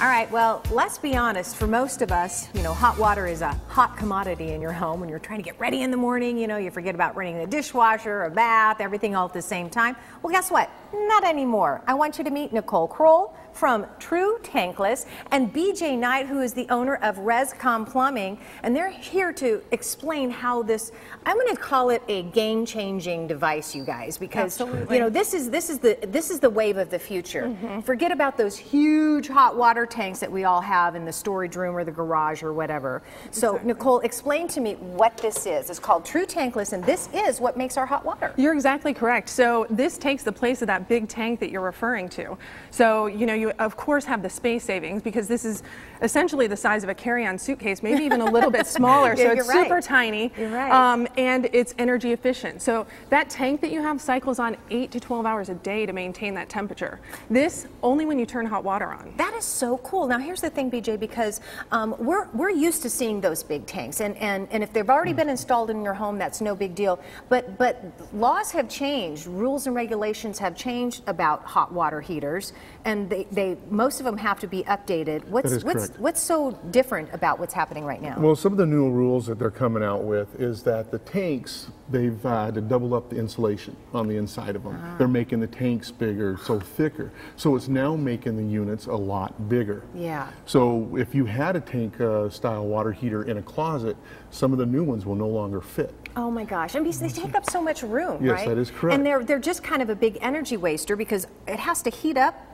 All right, well, let's be honest. For most of us, you know, hot water is a hot commodity in your home. When you're trying to get ready in the morning, you know, you forget about running the dishwasher, a bath, everything all at the same time. Well, guess what? Not anymore. I want you to meet Nicole Kroll from Tankless and BJ Knight, who is the owner of Rescom Plumbing, and they're here to explain how this, I'm going to call it a game-changing device, you guys, because Absolutely. you know this is the wave of the future. Forget about those huge hot water tanks that we all have in the storage room or the garage or whatever. So Nicole, explain to me what this is. It's called Tankless, and this is what makes our hot water. You're exactly correct. So this takes the place of that big tank that you're referring to. So, you know, you of course have the space savings because this is essentially the size of a carry-on suitcase, maybe even a little bit smaller. Yeah, so it's super tiny. You're right. And it's energy efficient. So that tank that you have cycles on 8 to 12 hours a day to maintain that temperature. This only when you turn hot water on. That is so cool. Now here's the thing, BJ, because we're used to seeing those big tanks, and if they've already been installed in your home, that's no big deal. But laws have changed, rules and regulations have changed about hot water heaters, and most of them have to be updated. What's so different about what's happening right now? Well, some of the new rules that they're coming out with is that the tanks, they've had to double up the insulation on the inside of them. They're making the tanks bigger, so thicker. So it's now making the units a lot bigger. Yeah. So if you had a tank style water heater in a closet, some of the new ones will no longer fit. Oh my gosh, and they take up so much room, Yes, right? that is correct. And they're just kind of a big energy waster because it has to heat up,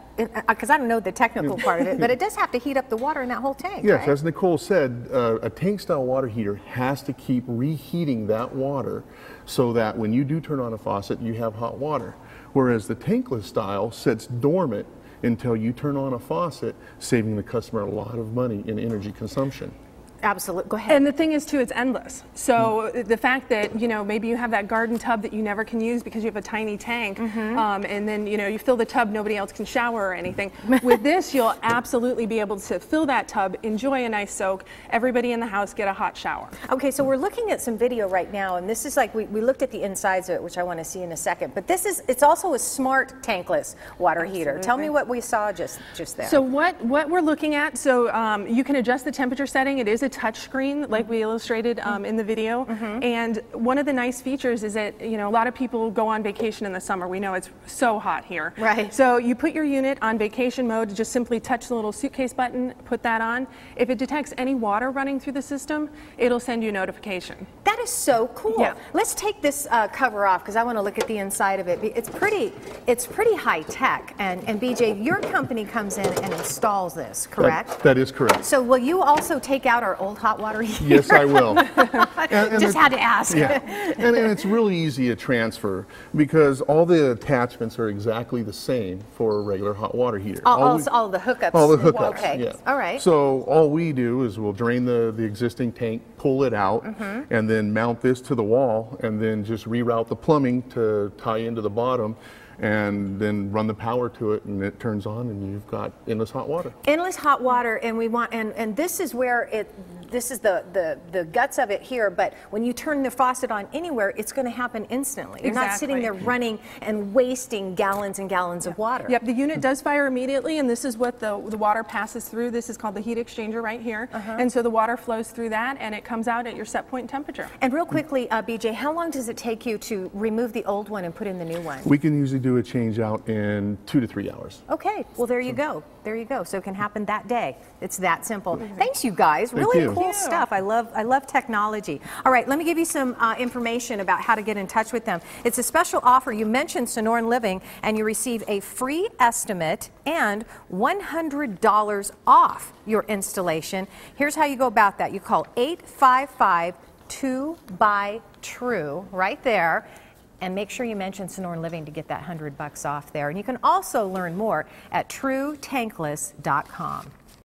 because I don't know the technical part of it, but it does have to heat up the water in that whole tank, Yes, right? as Nicole said, a tank style water heater has to keep reheating that water so that when you do turn on a faucet, you have hot water. Whereas the tankless style sits dormant until you turn on a faucet, saving the customer a lot of money in energy consumption. Absolutely. Go ahead. And the thing is, too, it's endless. So the fact that, you know, maybe you have that garden tub that you never can use because you have a tiny tank, and then, you know, you fill the tub, nobody else can shower or anything. With this, you'll absolutely be able to fill that tub, enjoy a nice soak, everybody in the house get a hot shower. Okay, so we're looking at some video right now, and this is like, we looked at the insides of it, which I want to see in a second, but it's also a smart tankless water heater. Tell me what we saw just there. So what we're looking at, so you can adjust the temperature setting. It is a touch screen like we illustrated in the video, and one of the nice features is that, you know, a lot of people go on vacation in the summer. We know it's so hot here. Right. So you put your unit on vacation mode, just simply touch the little suitcase button, put that on. If it detects any water running through the system, it'll send you a notification. That is so cool. Yeah. Let's take this cover off because I want to look at the inside of it. It's pretty high tech, and BJ, your company comes in and installs this, correct? That is correct. So will you also take out our old hot water heater? Yes, I will. and Just had to ask. Yeah, and it's really easy to transfer because all the attachments are exactly the same for a regular hot water heater. All the hookups. All the hookups, Okay. yeah. All right. So all we do is we'll drain the existing tank, pull it out, and then mount this to the wall, and then just reroute the plumbing to tie into the bottom, and then run the power to it, and it turns on, and you've got endless hot water. Endless hot water, and we want, and this is where this is the guts of it here, but when you turn the faucet on anywhere, it's going to happen instantly. You're not sitting there running and wasting gallons and gallons of water. Yep, the unit does fire immediately, and this is what the water passes through. This is called the heat exchanger right here, and so the water flows through that, and it comes out at your set point temperature. And real quickly, BJ, how long does it take you to remove the old one and put in the new one? We can usually do a change out in 2 to 3 hours. Okay, well there you go. There you go. So it can happen that day. It's that simple. Thanks, you guys. Thank Really you. cool stuff. I love technology. All right, let me give you some information about how to get in touch with them. It's a special offer. You mentioned Sonoran Living, and you receive a free estimate and $100 off your installation. Here's how you go about that. You call 855-2BUY-TRUE right there. And make sure you mention Sonoran Living to get that $100 off there. And you can also learn more at trutankless.com.